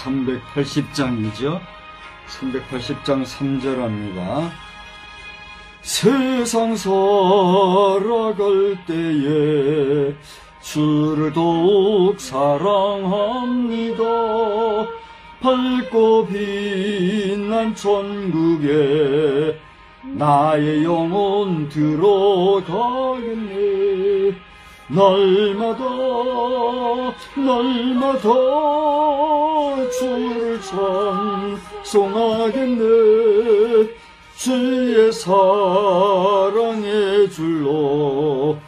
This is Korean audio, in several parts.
380장이죠. 380장 3절합니다. 세상 살아갈 때에 주를 더욱 사랑합니다. 밝고 빛난 천국에 나의 영혼 들어가겠네. 날마다 주를 찬송하겠네. 주의 사랑의 줄로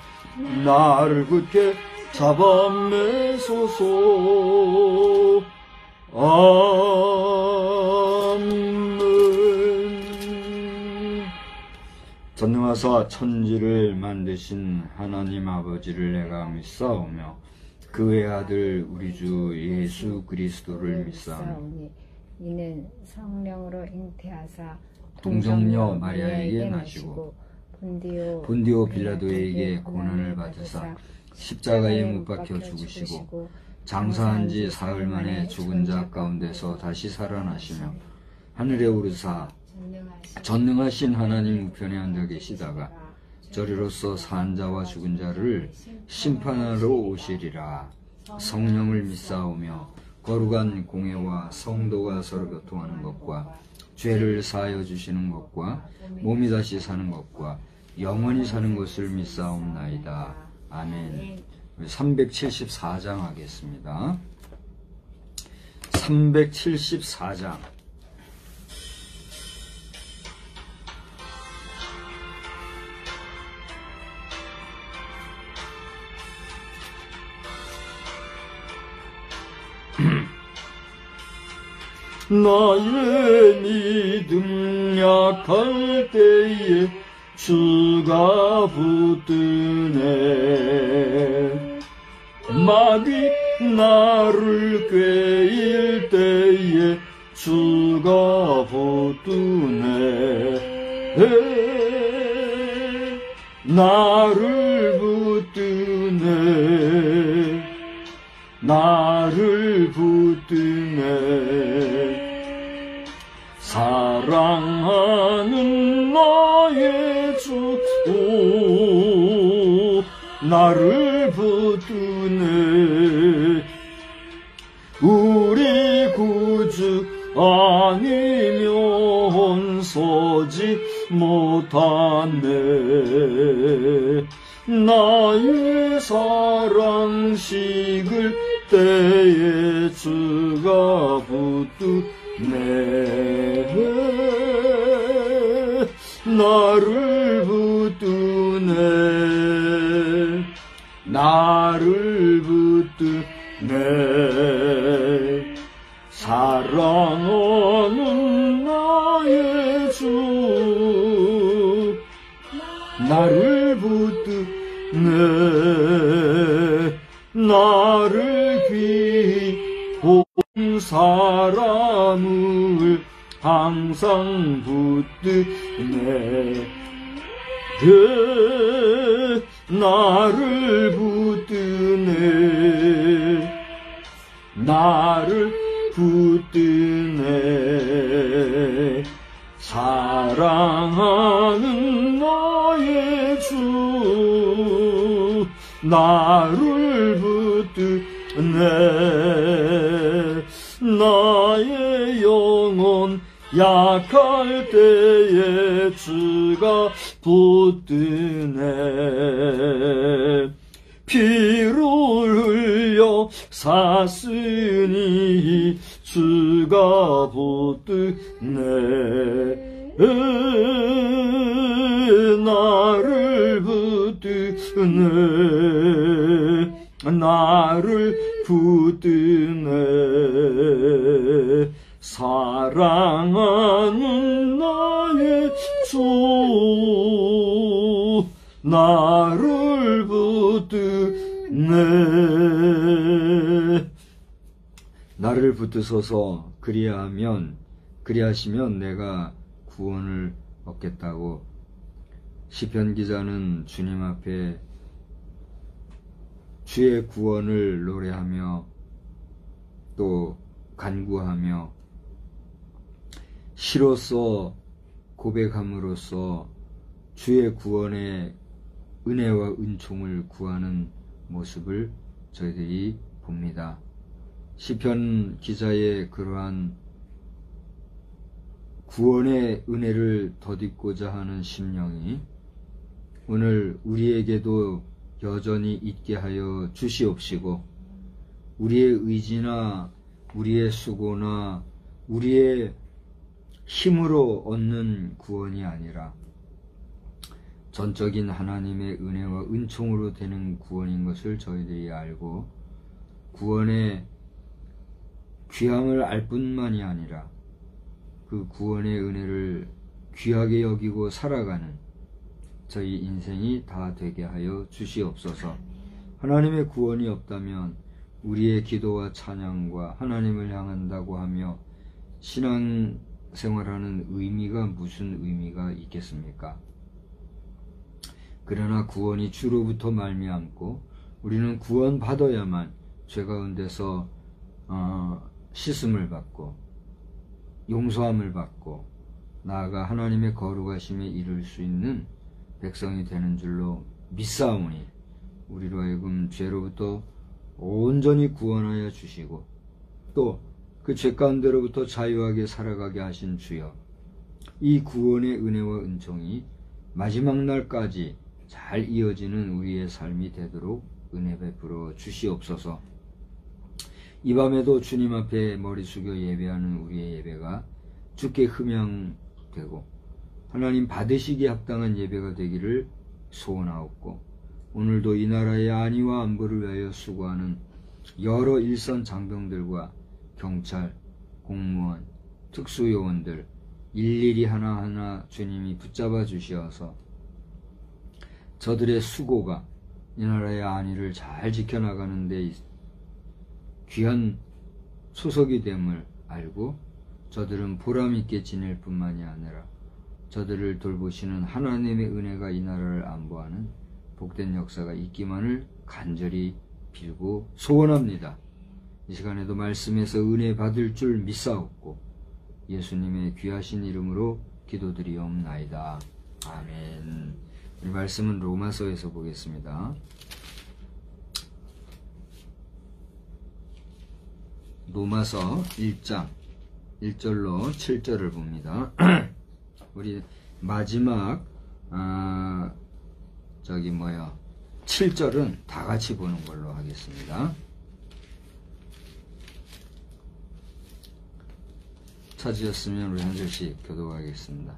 나를 굳게 잡아 매소서. 아멘. 전능하사 천지를 만드신 하나님 아버지를 내가 믿사오며 그의 아들 우리 주 예수 그리스도를 믿사오니 이는 성령으로 잉태하사 동정녀 마리아에게 나시고 본디오 빌라도에게 고난을 받으사 십자가에 못 박혀 죽으시고 장사한 지 사흘 만에 죽은 자 가운데서 다시 살아나시며 하늘에 오르사 전능하신 하나님 우편에 앉아 계시다가 저리로서 산 자와 죽은 자를 심판하러 오시리라. 성령을 믿사오며 거룩한 공회와 성도가 서로 교통하는 것과 죄를 사하여 주시는 것과 몸이 다시 사는 것과 영원히 사는 것을 믿사옵나이다. 아멘. 374장 하겠습니다. 374장. 나의 믿음 약할 때에 주가 붙드네. 마귀 나를 꾀일 때에 주가 붙드네. 나를 붙드네. 나를 붙드네. 사랑하는 나의 주 나를 붙드네. 우리 구주 아니면 서지 못하네. 나의 사랑 식을 때에 주가 붙드네. 나를 붙드네. 나를 붙드네. 사랑하는 나의 주 나를 붙드네. 나를 비운 사람을 항상 붙드네. 나를 붙드네. 나를 붙드네. 사랑하는 나의 주 나를 붙드네. 나의 영혼 약할 때에 주가 붙드네. 피를 흘려 샀으니 주가 붙드네. 나를 붙드네. 나를 붙드네. 사랑하는 나의 주 나를 붙드네. 나를 붙드소서. 그리하시면 내가 구원을 얻겠다고 시편 기자는 주님 앞에 주의 구원을 노래하며 또 간구하며 시로써 고백함으로써 주의 구원의 은혜와 은총을 구하는 모습을 저희들이 봅니다. 시편 기자의 그러한 구원의 은혜를 덧입고자 하는 심령이 오늘 우리에게도 여전히 있게 하여 주시옵시고, 우리의 의지나 우리의 수고나 우리의 힘으로 얻는 구원이 아니라 전적인 하나님의 은혜와 은총으로 되는 구원인 것을 저희들이 알고, 구원의 귀함을 알 뿐만이 아니라 그 구원의 은혜를 귀하게 여기고 살아가는 저희 인생이 다 되게 하여 주시옵소서. 하나님의 구원이 없다면 우리의 기도와 찬양과 하나님을 향한다고 하며 신앙생활하는 의미가 무슨 의미가 있겠습니까? 그러나 구원이 주로부터 말미암고 우리는 구원받아야만 죄 가운데서 씻음을 받고 용서함을 받고 나아가 하나님의 거룩하심에 이를 수 있는 백성이 되는 줄로 믿사오니, 우리로 하여금 죄로부터 온전히 구원하여 주시고 또 그 죄 가운데로부터 자유하게 살아가게 하신 주여, 이 구원의 은혜와 은총이 마지막 날까지 잘 이어지는 우리의 삶이 되도록 은혜 베풀어 주시옵소서. 이 밤에도 주님 앞에 머리 숙여 예배하는 우리의 예배가 주께 흠양되고 하나님 받으시기에 합당한 예배가 되기를 소원하옵고, 오늘도 이 나라의 안위와 안보를 위하여 수고하는 여러 일선 장병들과 경찰, 공무원, 특수요원들 일일이 하나하나 주님이 붙잡아 주시어서 저들의 수고가 이 나라의 안위를 잘 지켜나가는 데 귀한 소속이 됨을 알고 저들은 보람있게 지낼 뿐만이 아니라 저들을 돌보시는 하나님의 은혜가 이 나라를 안보하는 복된 역사가 있기만을 간절히 빌고 소원합니다. 이 시간에도 말씀에서 은혜 받을 줄 믿사옵고 예수님의 귀하신 이름으로 기도드리옵나이다. 아멘. 이 말씀은 로마서에서 보겠습니다. 로마서 1장 1절로 7절을 봅니다. 우리 마지막 7절은 다 같이 보는 걸로 하겠습니다. 찾으셨으면 우리 한 절씩 교독하겠습니다.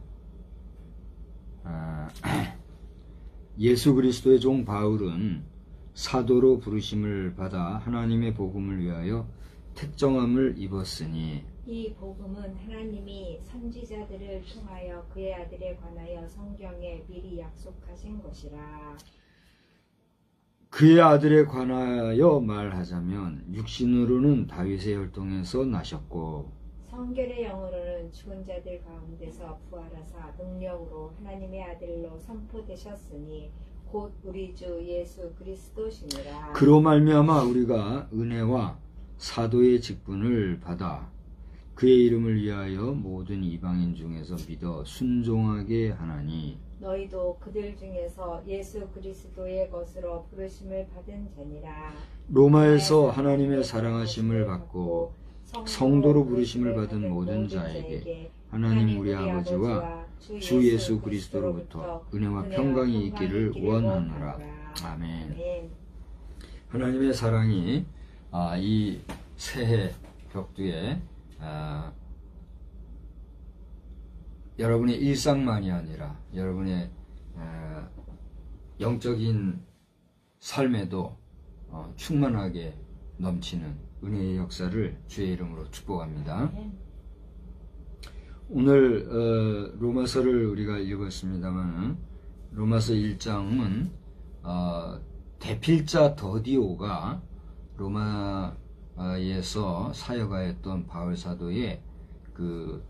예수 그리스도의 종 바울은 사도로 부르심을 받아 하나님의 복음을 위하여 택정함을 입었으니, 이 복음은 하나님이 선지자들을 통하여 그의 아들에 관하여 성경에 미리 약속하신 것이라. 그의 아들에 관하여 말하자면 육신으로는 다윗의 혈통에서 나셨고 성결의 영으로는 죽은 자들 가운데서 부활하사 능력으로 하나님의 아들로 선포되셨으니 곧 우리 주 예수 그리스도시니라. 그로 말미암아 우리가 은혜와 사도의 직분을 받아 그의 이름을 위하여 모든 이방인 중에서 믿어 순종하게 하나니, 너희도 그들 중에서 예수 그리스도의 것으로 부르심을 받은 자니라. 로마에서 하나님의 사랑하심을 받고 성도로 부르심을 받은 모든 자에게 하나님 우리 아버지와 주 예수 그리스도로부터 은혜와 평강이 있기를 원하노라. 아멘. 하나님의 사랑이 이 새해 벽두에 여러분의 일상만이 아니라 여러분의 영적인 삶에도 충만하게 넘치는 은혜의 역사를 주의 이름으로 축복합니다. 오늘 로마서를 우리가 읽었습니다만, 로마서 1장은 대필자 더디오가 로마에서 사역하였던 바울 사도의 그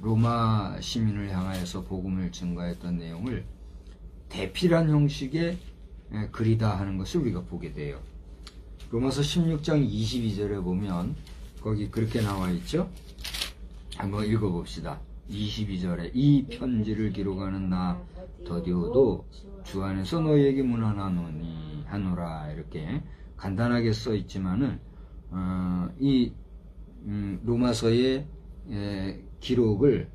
로마 시민을 향하여서 복음을 증거했던 내용을 대필한 형식의 글이다 하는 것을 우리가 보게 돼요. 로마서 16장 22절에 보면 거기 그렇게 나와 있죠. 한번 읽어봅시다. 22절에 이 편지를 기록하는 나 더디오도 주 안에서 너희에게 문안하노니 하노라. 이렇게 간단하게 써 있지만은 이 로마서의 기록을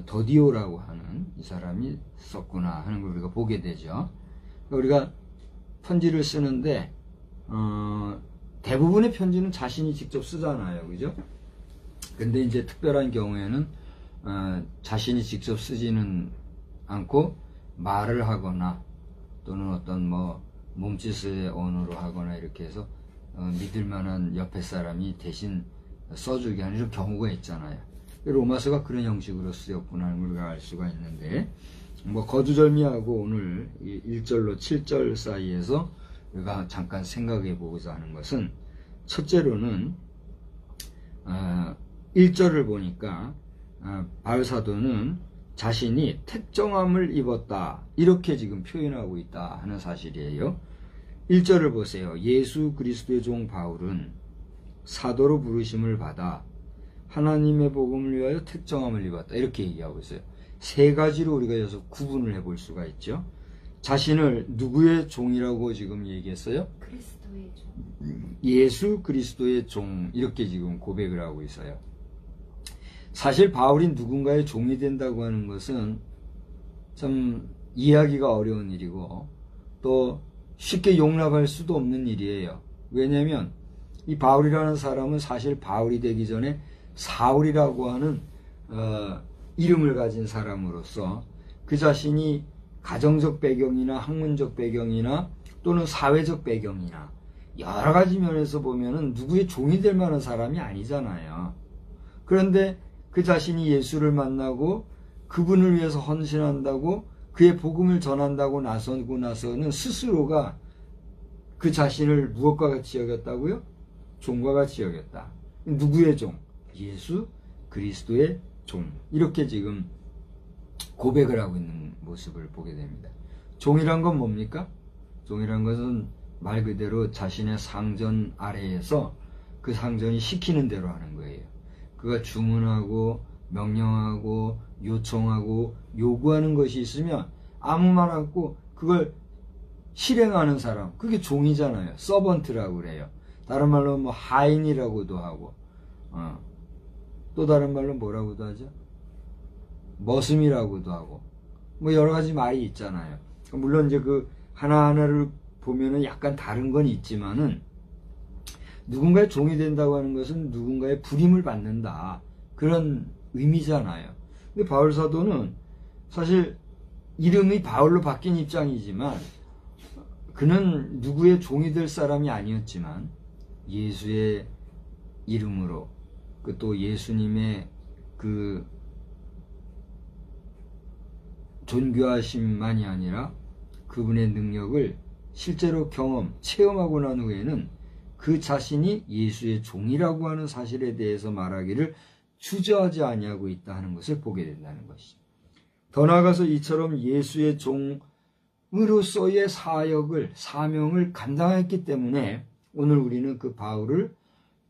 더디오라고 하는 이 사람이 썼구나 하는 걸 우리가 보게 되죠. 우리가 편지를 쓰는데 대부분의 편지는 자신이 직접 쓰잖아요, 그죠? 근데 이제 특별한 경우에는 자신이 직접 쓰지는 않고 말을 하거나 또는 어떤 뭐 몸짓의 언어로 하거나 이렇게 해서 믿을 만한 옆에 사람이 대신 써주게 하는 이런 경우가 있잖아요. 로마서가 그런 형식으로 쓰였구나 하는 걸 우리가 알 수가 있는데, 뭐 거두절미하고 오늘 1절로 7절 사이에서 우리가 잠깐 생각해 보고자 하는 것은, 첫째로는 1절을 보니까 바울 사도는 자신이 택정함을 입었다 이렇게 지금 표현하고 있다 하는 사실이에요. 1절을 보세요. 예수 그리스도의 종 바울은 사도로 부르심을 받아 하나님의 복음을 위하여 택정함을 입었다 이렇게 얘기하고 있어요. 세 가지로 우리가 여기서 구분을 해볼 수가 있죠. 자신을 누구의 종이라고 지금 얘기했어요? 그리스도의 종. 예수 그리스도의 종 이렇게 지금 고백을 하고 있어요. 사실 바울이 누군가의 종이 된다고 하는 것은 참 이해하기가 어려운 일이고 또 쉽게 용납할 수도 없는 일이에요. 왜냐하면 이 바울이라는 사람은 사실 바울이 되기 전에 사울이라고 하는 이름을 가진 사람으로서 그 자신이 가정적 배경이나 학문적 배경이나 또는 사회적 배경이나 여러 가지 면에서 보면은 누구의 종이 될 만한 사람이 아니잖아요. 그런데 그 자신이 예수를 만나고 그분을 위해서 헌신한다고 그의 복음을 전한다고 나서고 나서는 스스로가 그 자신을 무엇과 같이 여겼다고요? 종과 같이 여겼다. 누구의 종? 예수 그리스도의 종. 이렇게 지금 고백을 하고 있는 모습을 보게 됩니다. 종이란 건 뭡니까? 종이란 것은 말 그대로 자신의 상전 아래에서 그 상전이 시키는 대로 하는 거예요. 그가 주문하고 명령하고 요청하고 요구하는 것이 있으면 아무 말 않고 그걸 실행하는 사람, 그게 종이잖아요. 서번트라고 그래요. 다른 말로 뭐 하인이라고도 하고 또 다른 말로 뭐라고도 하죠? 머슴이라고도 하고 뭐 여러 가지 말이 있잖아요. 물론 이제 그 하나하나를 보면은 약간 다른 건 있지만은 누군가의 종이 된다고 하는 것은 누군가의 부림을 받는다 그런 의미잖아요. 근데 바울 사도는 사실 이름이 바울로 바뀐 입장이지만 그는 누구의 종이 될 사람이 아니었지만 예수의 이름으로 또 예수님의 그 존귀하심만이 아니라 그분의 능력을 실제로 체험하고 난 후에는 그 자신이 예수의 종이라고 하는 사실에 대해서 말하기를 주저하지 아니하고 있다 하는 것을 보게 된다는 것이죠. 더 나아가서 이처럼 예수의 종으로서의 사명을 감당했기 때문에 오늘 우리는 그 바울을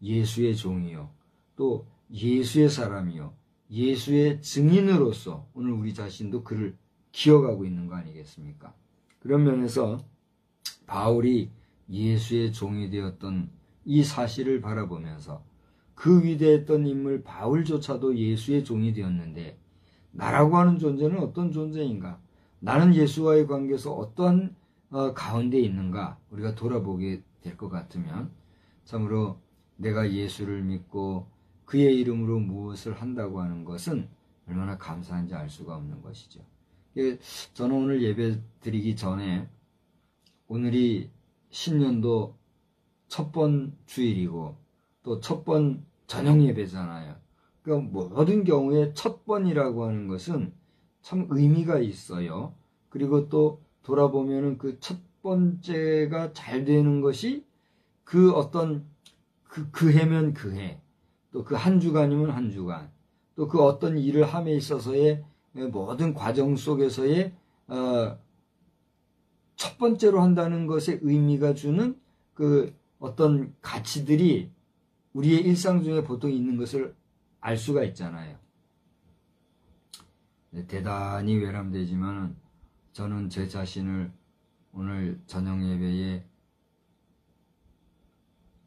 예수의 종이요 또 예수의 사람이요 예수의 증인으로서 오늘 우리 자신도 그를 기억하고 있는 거 아니겠습니까? 그런 면에서 바울이 예수의 종이 되었던 이 사실을 바라보면서 그 위대했던 인물 바울조차도 예수의 종이 되었는데 나라고 하는 존재는 어떤 존재인가? 나는 예수와의 관계에서 어떠한 가운데 있는가? 우리가 돌아보게 될 것 같으면 참으로 내가 예수를 믿고 그의 이름으로 무엇을 한다고 하는 것은 얼마나 감사한지 알 수가 없는 것이죠. 저는 오늘 예배 드리기 전에 오늘이 신년도 첫 번 주일이고 또 첫 번 저녁 예배잖아요. 그러니까 모든 경우에 첫 번이라고 하는 것은 참 의미가 있어요. 그리고 또 돌아보면은 그 첫 번째가 잘 되는 것이 그 어떤 그 해면 그 해, 또 그 한 주간이면 한 주간, 또 그 어떤 일을 함에 있어서의 모든 과정 속에서의 첫 번째로 한다는 것의 의미가 주는 그 어떤 가치들이 우리의 일상 중에 보통 있는 것을 알 수가 있잖아요. 대단히 외람되지만 저는 제 자신을 오늘 저녁 예배에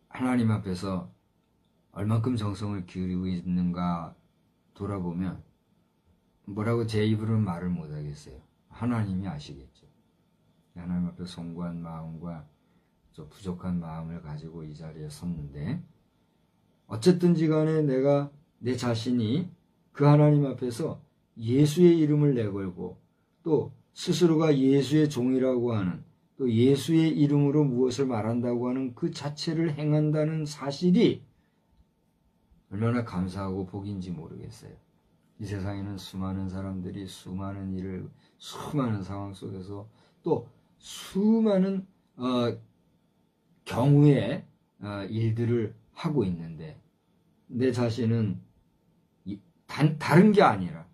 하나님 앞에서 얼만큼 정성을 기울이고 있는가 돌아보면 뭐라고 제 입으로는 말을 못하겠어요. 하나님이 아시겠죠. 하나님 앞에 송구한 마음과 저 부족한 마음을 가지고 이 자리에 섰는데, 어쨌든지 간에 내가 내 자신이 그 하나님 앞에서 예수의 이름을 내걸고 또 스스로가 예수의 종이라고 하는, 또 예수의 이름으로 무엇을 말한다고 하는 그 자체를 행한다는 사실이 얼마나 감사하고 복인지 모르겠어요. 이 세상에는 수많은 사람들이 수많은 일을, 수많은 상황 속에서 또 수많은 경우의 일들을 하고 있는데, 내 자신은 다른 게 아니라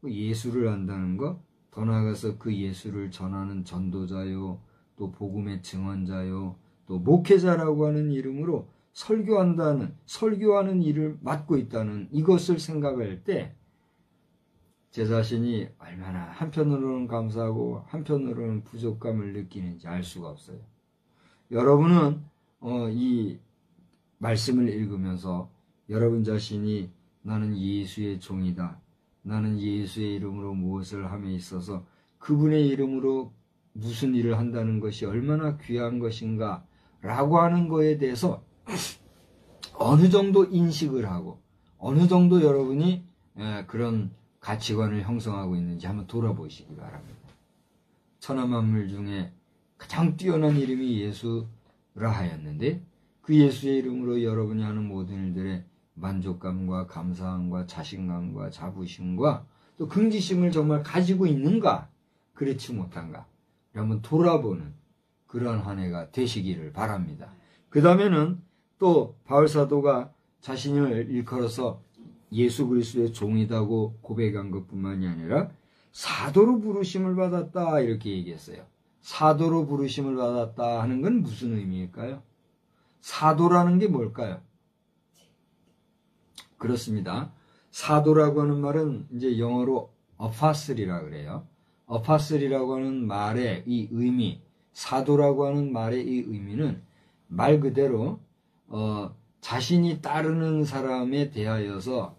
예수를 안다는 것, 더 나아가서 그 예수를 전하는 전도자요, 또 복음의 증언자요, 또 목회자라고 하는 이름으로 설교하는 일을 맡고 있다는 이것을 생각할 때 제 자신이 얼마나 한편으로는 감사하고 한편으로는 부족감을 느끼는지 알 수가 없어요. 여러분은 이 말씀을 읽으면서 여러분 자신이 나는 예수의 종이다, 나는 예수의 이름으로 무엇을 함에 있어서 그분의 이름으로 무슨 일을 한다는 것이 얼마나 귀한 것인가 라고 하는 거에 대해서 어느 정도 인식을 하고 어느 정도 여러분이 그런 가치관을 형성하고 있는지 한번 돌아보시기 바랍니다. 천하만물 중에 가장 뛰어난 이름이 예수라 하였는데, 그 예수의 이름으로 여러분이 하는 모든 일들에 만족감과 감사함과 자신감과 자부심과 또 긍지심을 정말 가지고 있는가, 그렇지 못한가 한번 돌아보는 그러한 한 해가 되시기를 바랍니다. 그 다음에는 또 바울사도가 자신을 일컬어서 예수 그리스도의 종이다고 고백한 것뿐만이 아니라 사도로 부르심을 받았다 이렇게 얘기했어요. 사도로 부르심을 받았다 하는 건 무슨 의미일까요? 사도라는 게 뭘까요? 그렇습니다. 사도라고 하는 말은 이제 영어로 어파슬이라고 그래요. 어파슬이라고 하는 말의 이 의미, 사도라고 하는 말의 이 의미는 말 그대로 자신이 따르는 사람에 대하여서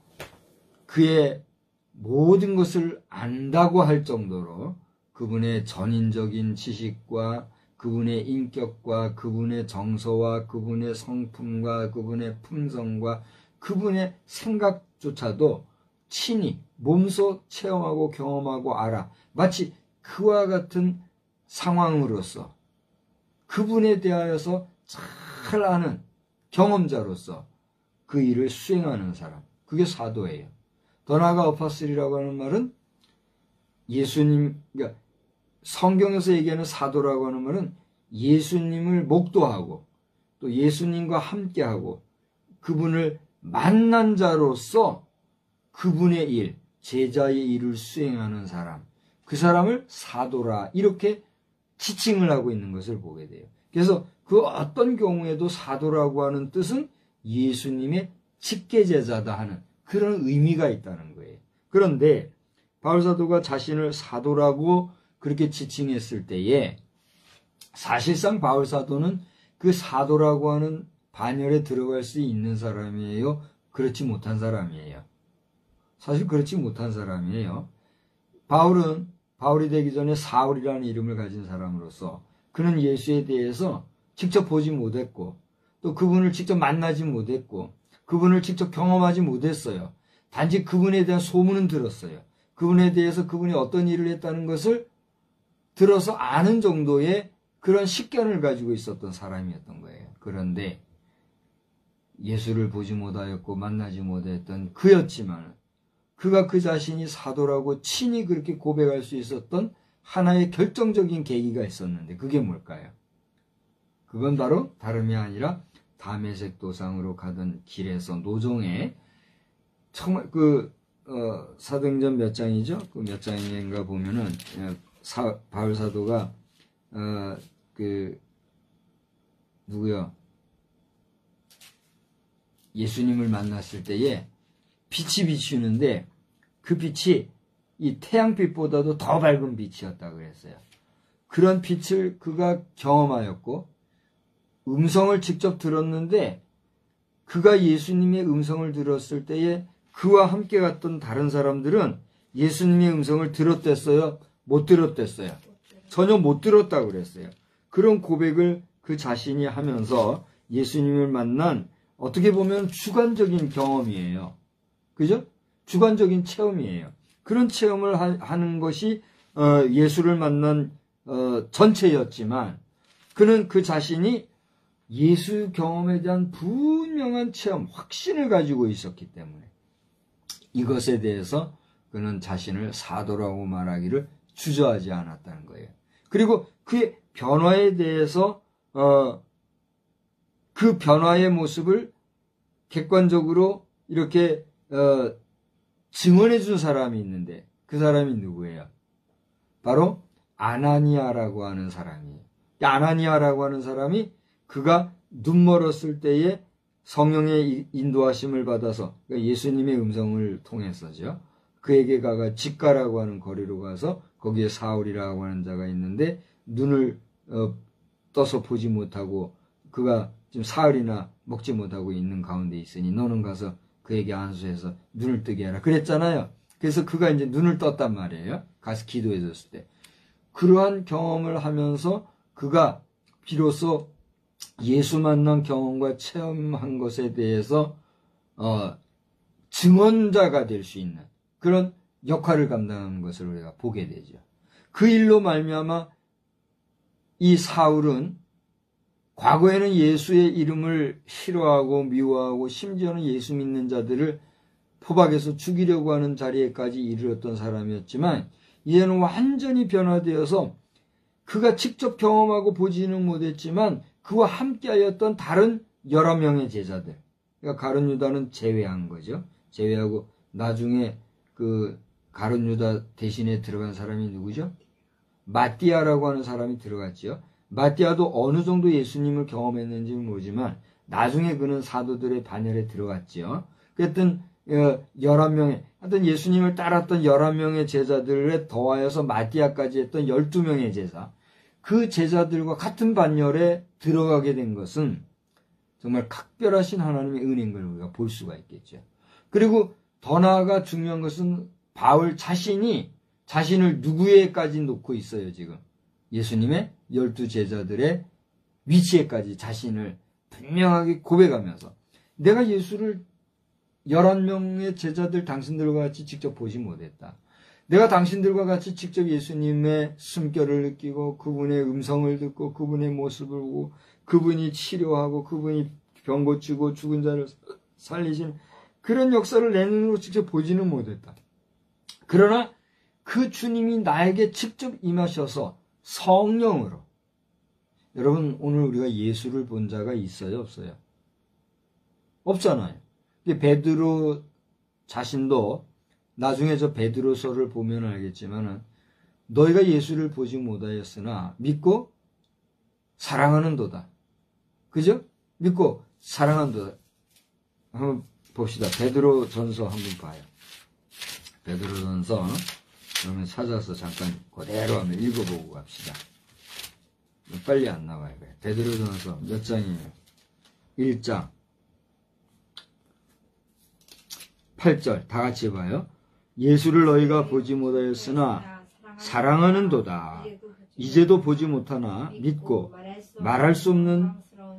그의 모든 것을 안다고 할 정도로 그분의 전인적인 지식과 그분의 인격과 그분의 정서와 그분의 성품과 그분의 품성과 그분의 생각조차도 친히 몸소 체험하고 경험하고 알아. 마치 그와 같은 상황으로서 그분에 대하여서 잘 아는 경험자로서 그 일을 수행하는 사람, 그게 사도예요. 더 나아가 어파슬이라고 하는 말은 예수님, 그러니까 성경에서 얘기하는 사도라고 하는 말은 예수님을 목도하고 또 예수님과 함께하고 그분을 만난 자로서 그분의 일, 제자의 일을 수행하는 사람, 그 사람을 사도라 이렇게 지칭을 하고 있는 것을 보게 돼요. 그래서 그 어떤 경우에도 사도라고 하는 뜻은 예수님의 직계제자다 하는 그런 의미가 있다는 거예요. 그런데 바울사도가 자신을 사도라고 그렇게 지칭했을 때에 사실상 바울사도는 그 사도라고 하는 반열에 들어갈 수 있는 사람이에요? 그렇지 못한 사람이에요? 사실 그렇지 못한 사람이에요. 바울이 되기 전에 사울이라는 이름을 가진 사람으로서 그는 예수에 대해서 직접 보지 못했고 또 그분을 직접 만나지 못했고 그분을 직접 경험하지 못했어요. 단지 그분에 대한 소문은 들었어요. 그분에 대해서 그분이 어떤 일을 했다는 것을 들어서 아는 정도의 그런 식견을 가지고 있었던 사람이었던 거예요. 그런데 예수를 보지 못하였고 만나지 못했던 그였지만 그가 그 자신이 사도라고 친히 그렇게 고백할 수 있었던 하나의 결정적인 계기가 있었는데 그게 뭘까요? 그건 바로 다름이 아니라 다메섹 도상으로 가던 길에서 노종에 정말 사도행전 몇 장이죠? 그 몇 장인가 보면은 바울 사도가 예수님을 만났을 때에 빛이 비추는데 그 빛이 이 태양빛보다도 더 밝은 빛이었다 그랬어요. 그런 빛을 그가 경험하였고 음성을 직접 들었는데 그가 예수님의 음성을 들었을 때에 그와 함께 갔던 다른 사람들은 예수님의 음성을 들었댔어요? 못 들었댔어요? 전혀 못 들었다고 그랬어요. 그런 고백을 그 자신이 하면서 예수님을 만난 어떻게 보면 주관적인 경험이에요. 그죠? 주관적인 체험이에요. 그런 체험을 하는 것이 예수를 만난 전체였지만 그는 그 자신이 예수 경험에 대한 분명한 체험, 확신을 가지고 있었기 때문에 이것에 대해서 그는 자신을 사도라고 말하기를 주저하지 않았다는 거예요. 그리고 그의 변화에 대해서 그 변화의 모습을 객관적으로 이렇게 증언해 준 사람이 있는데 그 사람이 누구예요? 바로 아나니아라고 하는 사람이에요. 아나니아라고 하는 사람이 그가 눈 멀었을 때에 성령의 인도하심을 받아서 예수님의 음성을 통해서죠. 그에게 가가 직가라고 하는 거리로 가서 거기에 사울이라고 하는 자가 있는데 눈을 떠서 보지 못하고 그가 지금 사흘이나 먹지 못하고 있는 가운데 있으니 너는 가서 그에게 안수해서 눈을 뜨게 하라 그랬잖아요. 그래서 그가 이제 눈을 떴단 말이에요. 가서 기도해 줬을 때. 그러한 경험을 하면서 그가 비로소 예수 만난 경험과 체험한 것에 대해서 증언자가 될 수 있는 그런 역할을 감당하는 것을 우리가 보게 되죠. 그 일로 말미암아 이 사울은 과거에는 예수의 이름을 싫어하고 미워하고 심지어는 예수 믿는 자들을 포박해서 죽이려고 하는 자리에까지 이르렀던 사람이었지만 이제는 완전히 변화되어서 그가 직접 경험하고 보지는 못했지만 그와 함께하였던 다른 여러 명의 제자들, 그러니까 가룟 유다는 제외한 거죠. 제외하고 나중에 그 가룟 유다 대신에 들어간 사람이 누구죠? 마띠아라고 하는 사람이 들어갔죠. 마띠아도 어느 정도 예수님을 경험했는지는 모르지만 나중에 그는 사도들의 반열에 들어갔죠. 그랬던 11명의 하여튼 예수님을 따랐던 11명의 제자들에 더하여서 마띠아까지 했던 12명의 제자, 그 제자들과 같은 반열에 들어가게 된 것은 정말 각별하신 하나님의 은혜인 걸 우리가 볼 수가 있겠죠. 그리고 더 나아가 중요한 것은 바울 자신이 자신을 누구에까지 놓고 있어요. 지금 예수님의 12 제자들의 위치에까지 자신을 분명하게 고백하면서 내가 예수를 11명의 제자들 당신들과 같이 직접 보지 못했다. 내가 당신들과 같이 직접 예수님의 숨결을 느끼고 그분의 음성을 듣고 그분의 모습을 보고 그분이 치료하고 그분이 병 고치고 죽은 자를 살리신 그런 역사를 내 눈으로 직접 보지는 못했다. 그러나 그 주님이 나에게 직접 임하셔서 성령으로, 여러분 오늘 우리가 예수를 본 자가 있어요, 없어요? 없잖아요. 베드로 자신도 나중에 저 베드로서를 보면 알겠지만은 너희가 예수를 보지 못하였으나 믿고 사랑하는도다. 그죠? 믿고 사랑한도다. 한번 봅시다. 베드로 전서 한번 봐요. 베드로 전서 그러면 찾아서 잠깐 그대로 한번 읽어보고 갑시다. 빨리 안 나와요. 베드로 전서 몇 장이에요? 1장 8절 다 같이 봐요. 예수를 너희가 보지 못하였으나 사랑하는도다. 이제도 보지 못하나 믿고 말할 수 없는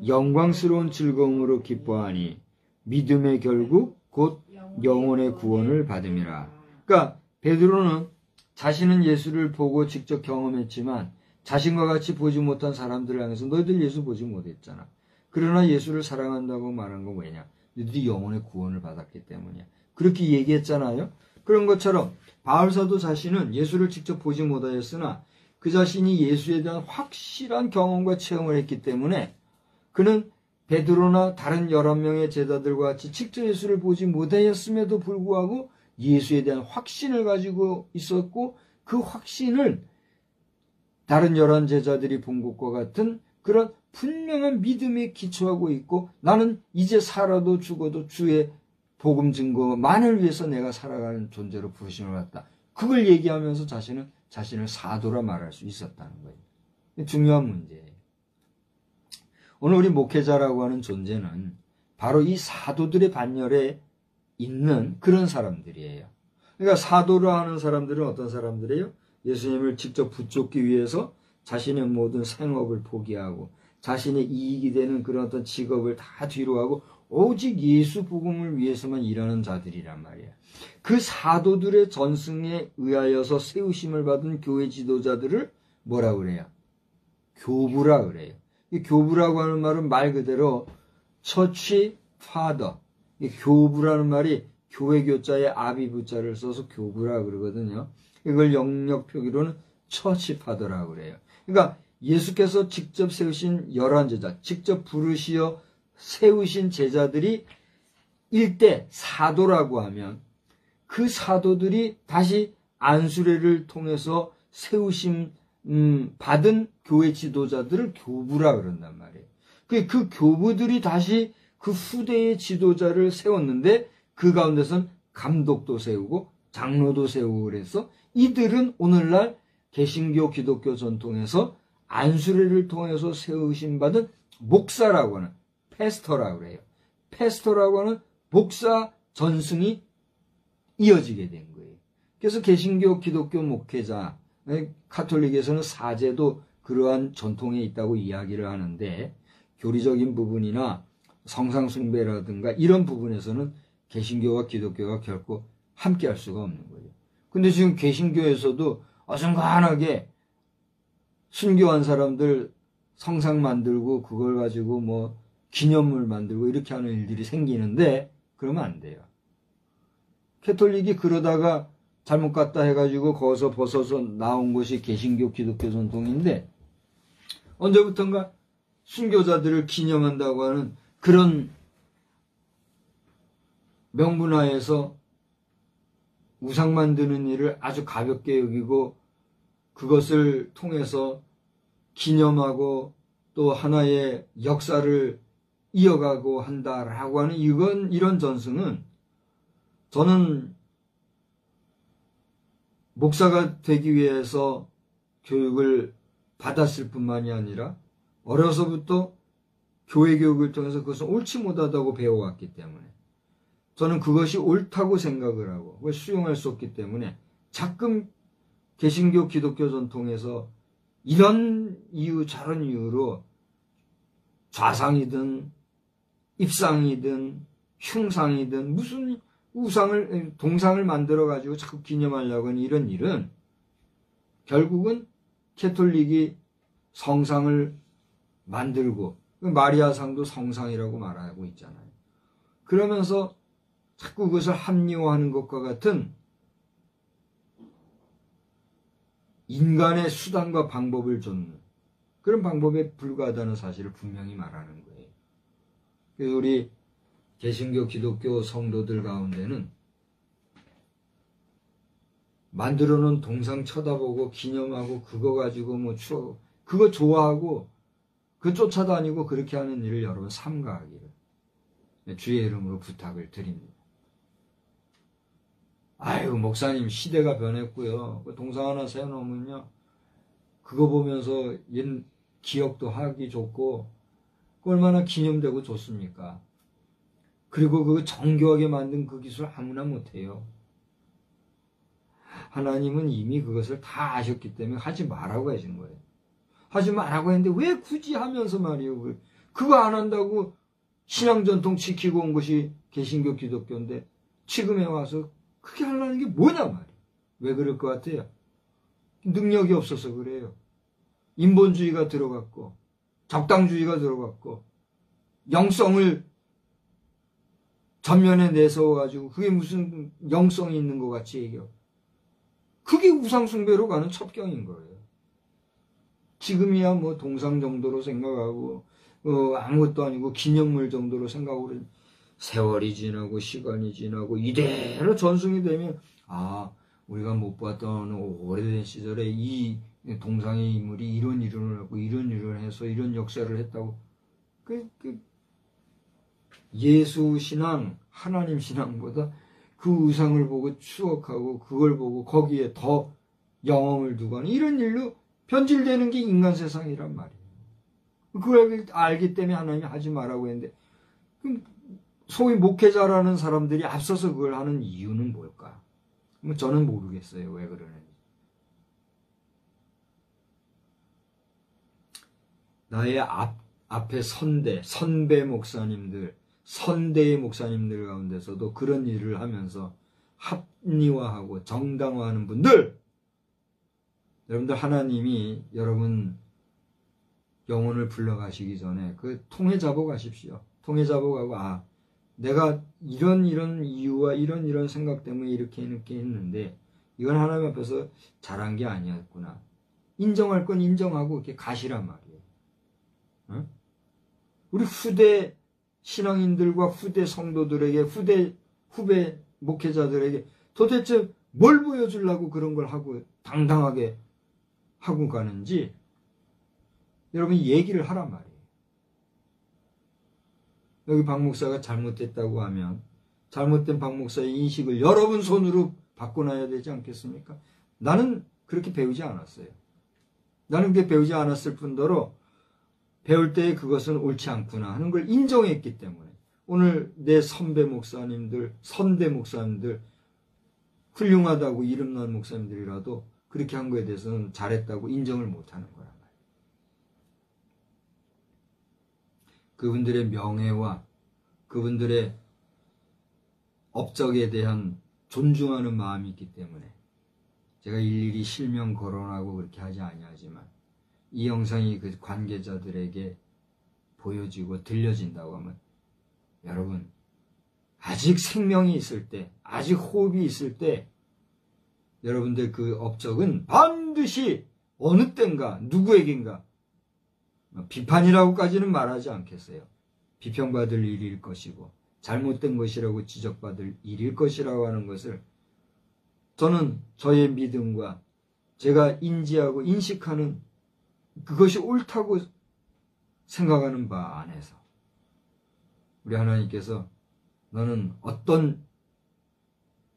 영광스러운 즐거움으로 기뻐하니 믿음의 결국 곧 영혼의 구원을 받음이라. 그러니까 베드로는 자신은 예수를 보고 직접 경험했지만 자신과 같이 보지 못한 사람들을 향해서 너희들 예수 보지 못했잖아. 그러나 예수를 사랑한다고 말한 건 왜냐? 너희들이 영혼의 구원을 받았기 때문이야. 그렇게 얘기했잖아요. 그런 것처럼 바울사도 자신은 예수를 직접 보지 못하였으나 그 자신이 예수에 대한 확실한 경험과 체험을 했기 때문에 그는 베드로나 다른 11명의 제자들과 같이 직접 예수를 보지 못하였음에도 불구하고 예수에 대한 확신을 가지고 있었고 그 확신을 다른 11 제자들이 본 것과 같은 그런 분명한 믿음에 기초하고 있고 나는 이제 살아도 죽어도 주의 복음 증거만을 위해서 내가 살아가는 존재로 부르심을 받았다. 그걸 얘기하면서 자신을 사도라 말할 수 있었다는 거예요. 중요한 문제예요. 오늘 우리 목회자라고 하는 존재는 바로 이 사도들의 반열에 있는 그런 사람들이에요. 그러니까 사도라 하는 사람들은 어떤 사람들이에요? 예수님을 직접 붙잡기 위해서 자신의 모든 생업을 포기하고 자신의 이익이 되는 그런 어떤 직업을 다 뒤로 하고 오직 예수 복음을 위해서만 일하는 자들이란 말이에요. 그 사도들의 전승에 의하여서 세우심을 받은 교회 지도자들을 뭐라 그래요? 교부라 그래요. 이 교부라고 하는 말은 말 그대로 처치 파더. 이 교부라는 말이 교회 교자에 아비부자를 써서 교부라 그러거든요. 이걸 영역 표기로는 처치 파더라고 그래요. 그러니까 예수께서 직접 세우신 열한 제자, 직접 부르시어 세우신 제자들이 일대 사도라고 하면 그 사도들이 다시 안수례를 통해서 세우심 받은 교회 지도자들을 교부라 그런단 말이에요. 그 교부들이 다시 그 후대의 지도자를 세웠는데 그 가운데선 감독도 세우고 장로도 세우고 그래서 이들은 오늘날 개신교 기독교 전통에서 안수례를 통해서 세우심 받은 목사라고 하는 패스터라고 그래요. 패스터라고 하는 목사 전승이 이어지게 된 거예요. 그래서 개신교 기독교 목회자, 카톨릭에서는 사제도 그러한 전통에 있다고 이야기를 하는데 교리적인 부분이나 성상숭배라든가 이런 부분에서는 개신교와 기독교가 결코 함께 할 수가 없는 거예요. 근데 지금 개신교에서도 어중간하게 순교한 사람들 성상 만들고 그걸 가지고 뭐 기념물 만들고 이렇게 하는 일들이 생기는데 그러면 안 돼요. 캐톨릭이 그러다가 잘못 갔다 해가지고 거기서 벗어서 나온 것이 개신교 기독교 전통인데 언제부턴가 순교자들을 기념한다고 하는 그런 명분하에서 우상 만드는 일을 아주 가볍게 여기고 그것을 통해서 기념하고 또 하나의 역사를 이어가고 한다라고 하는 이런 전승은 저는 목사가 되기 위해서 교육을 받았을 뿐만이 아니라 어려서부터 교회 교육을 통해서 그것은 옳지 못하다고 배워왔기 때문에 저는 그것이 옳다고 생각을 하고 그걸 수용할 수 없기 때문에 자끔 개신교 기독교 전통에서 이런 이유 저런 이유로 좌상이든 입상이든 흉상이든 무슨 동상을 만들어 가지고 자꾸 기념하려고 하는 이런 일은 결국은 캐톨릭이 성상을 만들고 마리아상도 성상이라고 말하고 있잖아요. 그러면서 자꾸 그것을 합리화하는 것과 같은 인간의 수단과 방법을 줬는 그런 방법에 불과하다는 사실을 분명히 말하는 거예요. 그래서 우리 개신교 기독교 성도들 가운데는 만들어 놓은 동상 쳐다보고 기념하고 그거 가지고 뭐 추억 그거 좋아하고 그 쫓아다니고 그렇게 하는 일을 여러분 삼가하기를 주의 이름으로 부탁을 드립니다. 아유 목사님 시대가 변했고요. 그 동상 하나 세워놓으면요. 그거 보면서 옛 기억도 하기 좋고 얼마나 기념되고 좋습니까? 그리고 그 정교하게 만든 그 기술 아무나 못해요. 하나님은 이미 그것을 다 아셨기 때문에 하지 말라고 하신 거예요. 하지 말라고 했는데 왜 굳이 하면서 말이에요. 그거 안 한다고 신앙 전통 지키고 온 것이 개신교 기독교인데 지금에 와서 그게 하려는 게 뭐냐 말이에요. 왜 그럴 것 같아요? 능력이 없어서 그래요. 인본주의가 들어갔고 적당주의가 들어갔고 영성을 전면에 내세워가지고 그게 무슨 영성이 있는 것 같이 얘기하고 그게 우상숭배로 가는 첩경인 거예요. 지금이야 뭐 동상 정도로 생각하고 아무것도 아니고 기념물 정도로 생각하고 세월이 지나고 시간이 지나고 이대로 전승이 되면 우리가 못 봤던 오래된 시절에 이 동상의 인물이 이런 일을 하고 이런 일을 해서 이런 역사를 했다고. 예수 신앙, 하나님 신앙보다 그 의상을 보고 추억하고 그걸 보고 거기에 더 영혼을 두고 하는 이런 일로 변질되는 게 인간 세상이란 말이에요. 그걸 알기 때문에 하나님이 하지 말라고 했는데, 소위 목회자라는 사람들이 앞서서 그걸 하는 이유는 뭘까? 저는 모르겠어요. 왜 그러는지. 나의 앞에 선배 목사님들, 선대의 목사님들 가운데서도 그런 일을 하면서 합리화하고 정당화하는 분들, 여러분들 하나님이 여러분 영혼을 불러가시기 전에 그 통해 잡아 가십시오. 통해 잡아 가고, 내가 이런 이유와 이런 생각 때문에 이렇게 했는데 이건 하나님 앞에서 잘한 게 아니었구나. 인정할 건 인정하고 이렇게 가시란 말이에요. 응? 우리 후대 신앙인들과 후대 성도들에게, 후배 목회자들에게 도대체 뭘 보여주려고 그런 걸 하고 당당하게 하고 가는지 여러분이 얘기를 하란 말이에요. 여기 박 목사가 잘못됐다고 하면 잘못된 박 목사의 인식을 여러분 손으로 바꿔놔야 되지 않겠습니까? 나는 그렇게 배우지 않았어요. 나는 그렇게 배우지 않았을 뿐더러 배울 때 그것은 옳지 않구나 하는 걸 인정했기 때문에 오늘 내 선배 목사님들, 선대 목사님들, 훌륭하다고 이름난 목사님들이라도 그렇게 한 거에 대해서는 잘했다고 인정을 못하는 거란 말이에요. 그분들의 명예와 그분들의 업적에 대한 존중하는 마음이 있기 때문에 제가 일일이 실명 거론하고 그렇게 하지 아니하지만 이 영상이 그 관계자들에게 보여지고 들려진다고 하면 여러분 아직 생명이 있을 때, 아직 호흡이 있을 때 여러분들 그 업적은 반드시 어느 때인가 누구에겐가 비판이라고까지는 말하지 않겠어요. 비평받을 일일 것이고 잘못된 것이라고 지적받을 일일 것이라고 하는 것을 저는 저의 믿음과 제가 인지하고 인식하는 그것이 옳다고 생각하는 바 안에서 우리 하나님께서 너는 어떤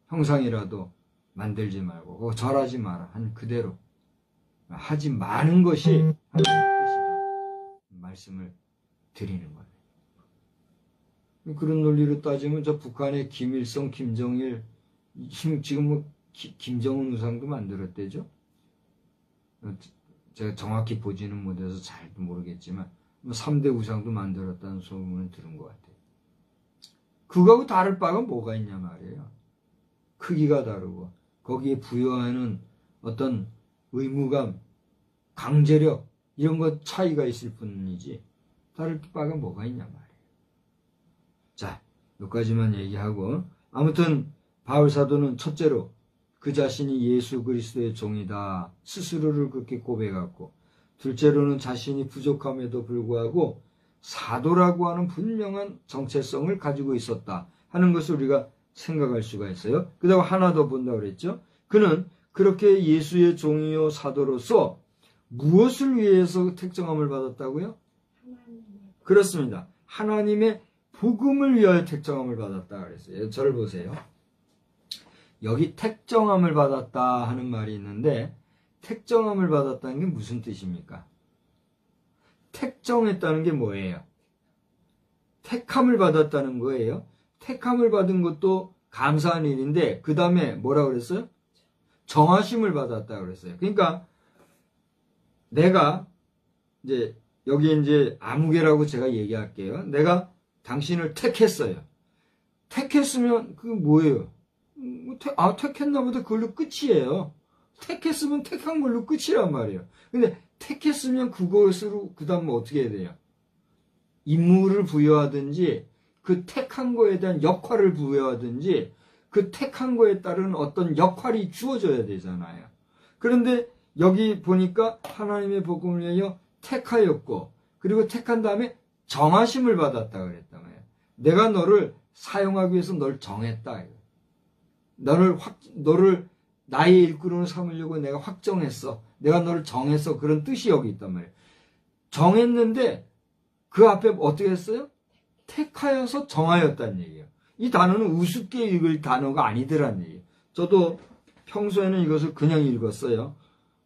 형상이라도 만들지 말고 절하지 마라 한 그대로 하지 마는 것이 하나님의 뜻이다 말씀을 드리는 거예요. 그런 논리로 따지면 저 북한의 김일성, 김정일, 지금 뭐 김정은 우상도 만들었대죠. 제가 정확히 보지는 못해서 잘 모르겠지만 3대 우상도 만들었다는 소문을 들은 것 같아요. 그거하고 다를 바가 뭐가 있냐 말이에요. 크기가 다르고 거기에 부여하는 어떤 의무감, 강제력 이런 것 차이가 있을 뿐이지 다를 바가 뭐가 있냐 말이에요. 자, 여기까지만 얘기하고 아무튼 바울 사도는 첫째로 그 자신이 예수 그리스도의 종이다 스스로를 그렇게 고백했고, 둘째로는 자신이 부족함에도 불구하고 사도라고 하는 분명한 정체성을 가지고 있었다 하는 것을 우리가 생각할 수가 있어요. 그 다음 하나 더 본다고 그랬죠. 그는 그렇게 예수의 종이요 사도로서 무엇을 위해서 택정함을 받았다고요? 그렇습니다. 하나님의 복음을 위하여 택정함을 받았다 그랬어요. 저를 보세요. 여기 택정함을 받았다 하는 말이 있는데 택정함을 받았다는 게 무슨 뜻입니까? 택정했다는 게 뭐예요? 택함을 받았다는 거예요. 택함을 받은 것도 감사한 일인데 그 다음에 뭐라고 그랬어요? 정하심을 받았다 그랬어요. 그러니까 내가 이제 여기 이제 아무개라고 제가 얘기할게요. 내가 당신을 택했어요. 택했으면 그게 뭐예요? 택했나 보다 그걸로 끝이에요. 택했으면 택한 걸로 끝이란 말이에요. 근데 택했으면 그것으로 그 다음 뭐 어떻게 해야 돼요? 임무를 부여하든지 그 택한 거에 대한 역할을 부여하든지 그 택한 거에 따른 어떤 역할이 주어져야 되잖아요. 그런데 여기 보니까 하나님의 복음을 위하여 택하였고 그리고 택한 다음에 정하심을 받았다 그랬단 말이에요. 내가 너를 사용하기 위해서 널 정했다. 너를 나의 일꾼으로 삼으려고 내가 확정했어. 내가 너를 정했어. 그런 뜻이 여기 있단 말이에요. 정했는데 그 앞에 어떻게 했어요? 택하여서 정하였다는 얘기예요. 이 단어는 우습게 읽을 단어가 아니더란 얘기예요. 저도 평소에는 이것을 그냥 읽었어요.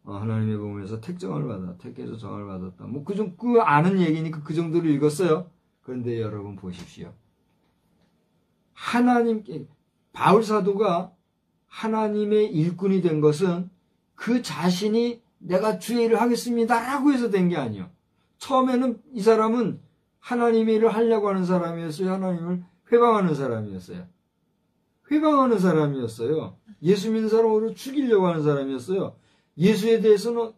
하나님의 복음에서 택정을 받아, 택해서 정을 받았다. 뭐 그 아는 얘기니까 그 정도로 읽었어요. 그런데 여러분 보십시오. 하나님께 바울 사도가 하나님의 일꾼이 된 것은 그 자신이 내가 주의 일을 하겠습니다라고 해서 된 게 아니에요. 처음에는 이 사람은 하나님의 일을 하려고 하는 사람이었어요. 하나님을 회방하는 사람이었어요. 회방하는 사람이었어요. 예수 믿는 사람으로 죽이려고 하는 사람이었어요. 예수에 대해서는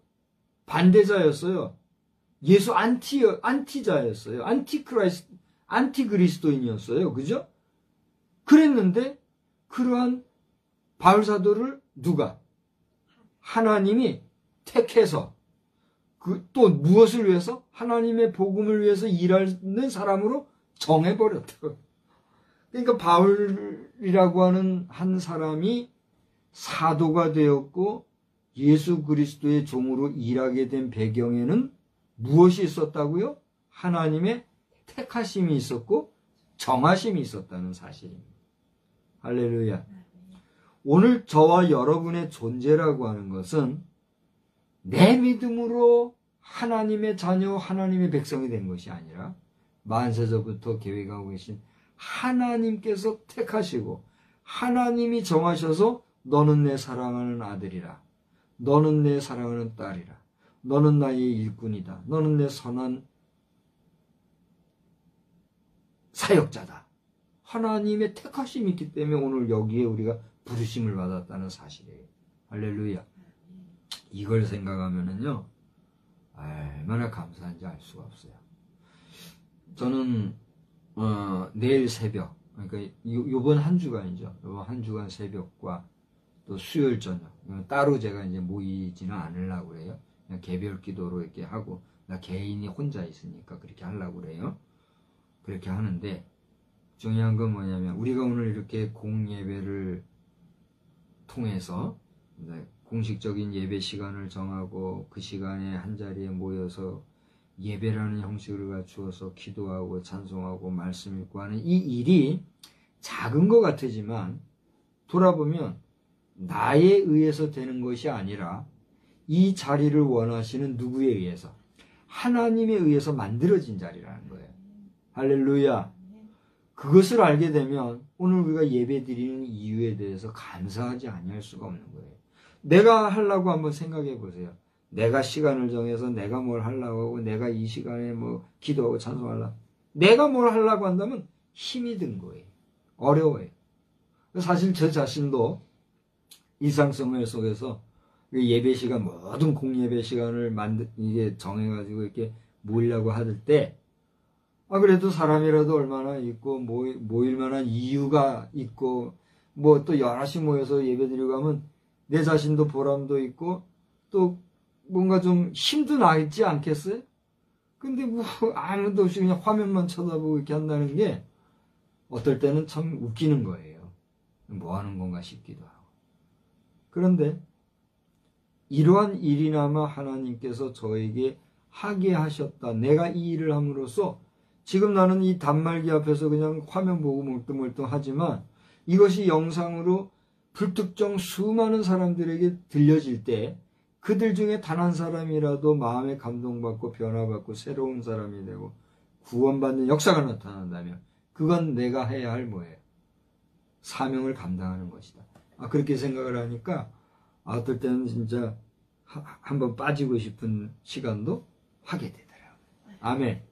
반대자였어요. 예수 안티자였어요. 안티그리스도인이었어요. 그죠? 그랬는데 그러한 바울 사도를 누가? 하나님이 택해서 또 무엇을 위해서? 하나님의 복음을 위해서 일하는 사람으로 정해버렸다. 그러니까 바울이라고 하는 한 사람이 사도가 되었고 예수 그리스도의 종으로 일하게 된 배경에는 무엇이 있었다고요? 하나님의 택하심이 있었고 정하심이 있었다는 사실입니다. 할렐루야. 오늘 저와 여러분의 존재라고 하는 것은 내 믿음으로 하나님의 자녀, 하나님의 백성이 된 것이 아니라 만세전부터 계획하고 계신 하나님께서 택하시고 하나님이 정하셔서 너는 내 사랑하는 아들이라, 너는 내 사랑하는 딸이라, 너는 나의 일꾼이다, 너는 내 선한 사역자다. 하나님의 택하심이 있기 때문에 오늘 여기에 우리가 부르심을 받았다는 사실이에요. 할렐루야. 이걸 생각하면은요, 얼마나 감사한지 알 수가 없어요. 저는 내일 새벽, 그러니까 요번 한 주간이죠. 요번 한 주간 새벽과 또 수요일 저녁, 따로 제가 이제 모이지는 않으려고 그래요. 그냥 개별 기도로 이렇게 하고, 나 개인이 혼자 있으니까 그렇게 하려고 그래요. 그렇게 하는데, 중요한 건 뭐냐면, 우리가 오늘 이렇게 공예배를 통해서, 공식적인 예배 시간을 정하고, 그 시간에 한 자리에 모여서 예배라는 형식을 갖추어서 기도하고 찬송하고 말씀 읽고 하는 이 일이 작은 것 같지만 돌아보면 나에 의해서 되는 것이 아니라 이 자리를 원하시는 누구에 의해서? 하나님에 의해서 만들어진 자리라는 거예요. 할렐루야. 그것을 알게 되면 오늘 우리가 예배 드리는 이유에 대해서 감사하지 아니할 수가 없는 거예요. 내가 하려고 한번 생각해 보세요. 내가 시간을 정해서 내가 뭘 하려고 하고 내가 이 시간에 뭐 기도하고 찬송하려고, 내가 뭘 하려고 한다면 힘이 든 거예요. 어려워요. 사실 저 자신도 일상생활 속에서 예배 시간, 모든 공예배 시간을 이게 정해가지고 이렇게 모이려고 할 때, 그래도 사람이라도 얼마나 있고, 모일 만한 이유가 있고, 뭐 또 여럿이 모여서 예배 드리고 하면 내 자신도 보람도 있고, 또 뭔가 좀 힘도 나있지 않겠어요? 근데 뭐 아무도 없이 그냥 화면만 쳐다보고 이렇게 한다는 게 어떨 때는 참 웃기는 거예요. 뭐 하는 건가 싶기도 하고. 그런데 이러한 일이나마 하나님께서 저에게 하게 하셨다. 내가 이 일을 함으로써 지금 나는 이 단말기 앞에서 그냥 화면 보고 멀뚱멀뚱하지만 이것이 영상으로 불특정 수많은 사람들에게 들려질 때 그들 중에 단 한 사람이라도 마음에 감동받고 변화받고 새로운 사람이 되고 구원받는 역사가 나타난다면 그건 내가 해야 할 뭐예요? 사명을 감당하는 것이다. 그렇게 생각을 하니까 어떨 때는 진짜 한번 빠지고 싶은 시간도 하게 되더라고요. 아멘.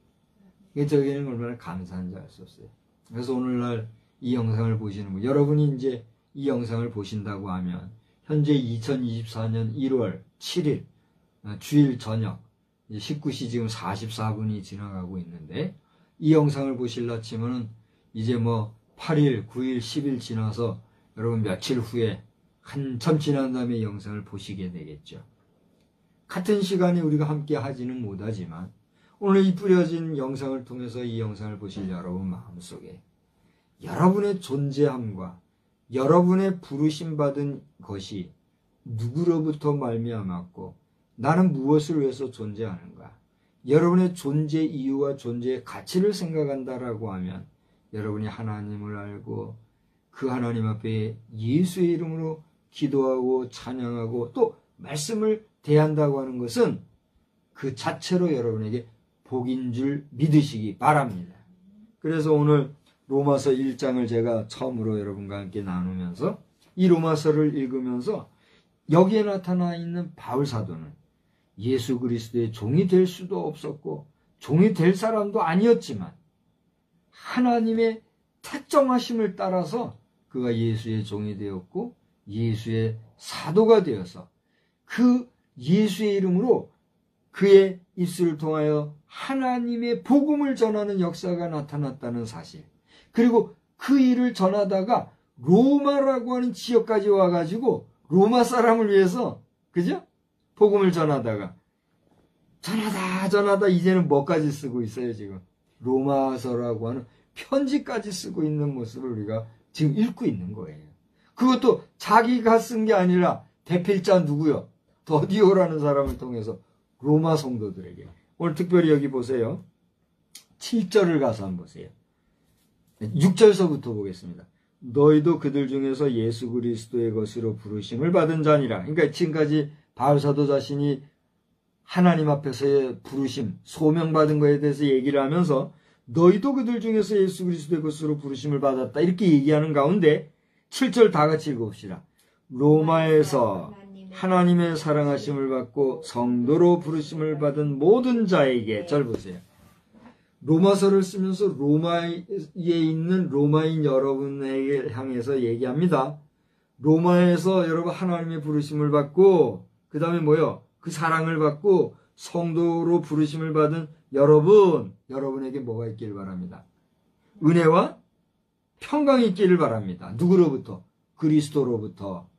저에게는 얼마나 감사한지 알 수 없어요. 그래서 오늘날 이 영상을 보시는 분, 여러분이 이제 이 영상을 보신다고 하면 현재 2024년 1월 7일 주일 저녁 19시 지금 44분이 지나가고 있는데 이 영상을 보실라 치면은 이제 뭐 8일, 9일, 10일 지나서 여러분 며칠 후에 한참 지난 다음에 영상을 보시게 되겠죠. 같은 시간에 우리가 함께 하지는 못하지만 오늘 이 뿌려진 영상을 통해서 이 영상을 보실 여러분 마음속에 여러분의 존재함과 여러분의 부르심 받은 것이 누구로부터 말미암았고 나는 무엇을 위해서 존재하는가? 여러분의 존재 이유와 존재의 가치를 생각한다라고 하면 여러분이 하나님을 알고 그 하나님 앞에 예수의 이름으로 기도하고 찬양하고 또 말씀을 대한다고 하는 것은 그 자체로 여러분에게 복인 줄 믿으시기 바랍니다. 그래서 오늘 로마서 1장을 제가 처음으로 여러분과 함께 나누면서 이 로마서를 읽으면서 여기에 나타나 있는 바울 사도는 예수 그리스도의 종이 될 수도 없었고 종이 될 사람도 아니었지만 하나님의 택정하심을 따라서 그가 예수의 종이 되었고 예수의 사도가 되어서 그 예수의 이름으로 그의 입술을 통하여 하나님의 복음을 전하는 역사가 나타났다는 사실, 그리고 그 일을 전하다가 로마라고 하는 지역까지 와가지고 로마 사람을 위해서, 그죠? 복음을 전하다가 전하다 이제는 뭐까지 쓰고 있어요? 지금 로마서라고 하는 편지까지 쓰고 있는 모습을 우리가 지금 읽고 있는 거예요. 그것도 자기가 쓴 게 아니라 대필자 누구요? 더디오라는 사람을 통해서 로마 성도들에게. 오늘 특별히 여기 보세요. 7절을 가서 한번 보세요. 6절서부터 보겠습니다. 너희도 그들 중에서 예수 그리스도의 것으로 부르심을 받은 자니라. 그러니까 지금까지 바울 사도 자신이 하나님 앞에서의 부르심, 소명받은 것에 대해서 얘기를 하면서 너희도 그들 중에서 예수 그리스도의 것으로 부르심을 받았다 이렇게 얘기하는 가운데 7절 다 같이 읽어봅시다. 로마에서 하나님의 사랑하심을 받고 성도로 부르심을 받은 모든 자에게, 절 보세요. 로마서를 쓰면서 로마에 있는 로마인 여러분에게 향해서 얘기합니다. 로마에서 여러분 하나님의 부르심을 받고 그 다음에 뭐요? 그 사랑을 받고 성도로 부르심을 받은 여러분에게 뭐가 있기를 바랍니다. 은혜와 평강이 있기를 바랍니다. 누구로부터? 그리스도로부터.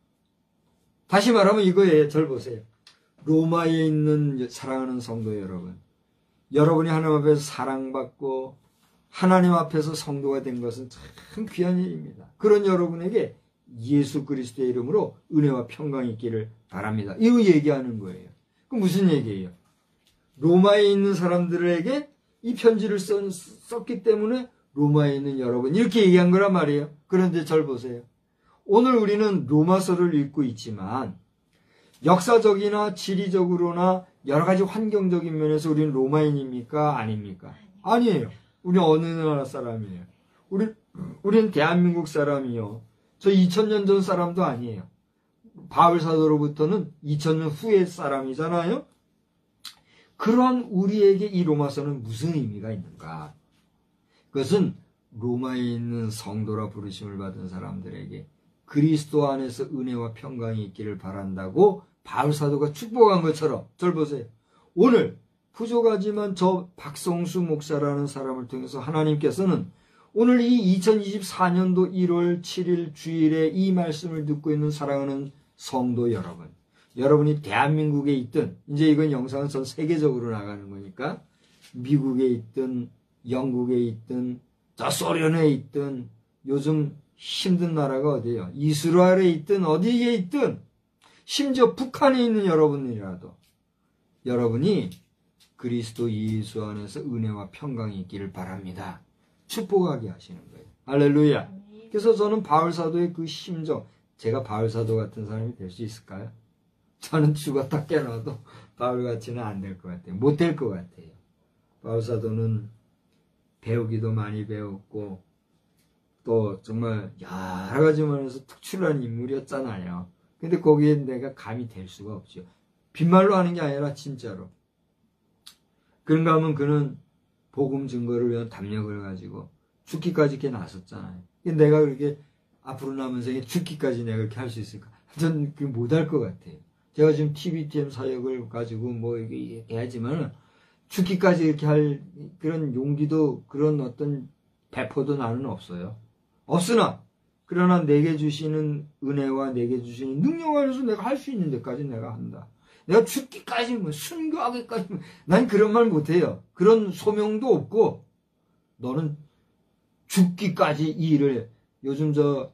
다시 말하면 이거예요. 절 보세요. 로마에 있는 사랑하는 성도 여러분, 여러분이 하나님 앞에서 사랑받고 하나님 앞에서 성도가 된 것은 참 귀한 일입니다. 그런 여러분에게 예수 그리스도의 이름으로 은혜와 평강이 있기를 바랍니다. 이거 얘기하는 거예요. 그럼 무슨 얘기예요? 로마에 있는 사람들에게 이 편지를 썼기 때문에 로마에 있는 여러분 이렇게 얘기한 거란 말이에요. 그런데 절 보세요. 오늘 우리는 로마서를 읽고 있지만 역사적이나 지리적으로나 여러 가지 환경적인 면에서 우리는 로마인입니까? 아닙니까? 아니에요. 우리 어느 나라 사람이에요? 우리는 대한민국 사람이요. 저 2000년 전 사람도 아니에요. 바울 사도로부터는 2000년 후의 사람이잖아요. 그러한 우리에게 이 로마서는 무슨 의미가 있는가? 그것은 로마에 있는 성도라 부르심을 받은 사람들에게 그리스도 안에서 은혜와 평강이 있기를 바란다고 바울 사도가 축복한 것처럼, 절 보세요. 오늘 부족하지만 저 박성수 목사라는 사람을 통해서 하나님께서는 오늘 이 2024년도 1월 7일 주일에 이 말씀을 듣고 있는 사랑하는 성도 여러분, 여러분이 대한민국에 있든, 이제 이건 영상은 전 세계적으로 나가는 거니까 미국에 있든 영국에 있든 저 소련에 있든 요즘 힘든 나라가 어디예요? 이스라엘에 있든 어디에 있든 심지어 북한에 있는 여러분이라도 여러분이 그리스도 예수 안에서 은혜와 평강이 있기를 바랍니다. 축복하게 하시는 거예요. 할렐루야. 그래서 저는 바울 사도의 그 심정, 제가 바울 사도 같은 사람이 될 수 있을까요? 저는 죽었다 깨어나도 바울 같이는 안 될 것 같아요. 못 될 것 같아요. 바울 사도는 배우기도 많이 배웠고 또 정말 여러 가지 면에서 특출난 인물이었잖아요. 근데 거기에 내가 감이 될 수가 없죠. 빈말로 하는 게 아니라 진짜로. 그런가 하면 그는 복음 증거를 위한 담력을 가지고 죽기까지 이렇게 나섰잖아요. 내가 그렇게 앞으로 남은 생에 죽기까지 내가 그렇게 할 수 있을까? 전 그게 못할 것 같아요. 제가 지금 TBTM 사역을 가지고 뭐 이게 해야지만 죽기까지 이렇게 할 그런 용기도 그런 어떤 배포도 나는 없어요. 없으나 그러나 내게 주시는 은혜와 내게 주시는 능력 안에서 내가 할 수 있는 데까지 내가 한다. 내가 죽기까지 뭐 순교하기까지 난 그런 말 못해요. 그런 소명도 없고 너는 죽기까지 이 일을 요즘 저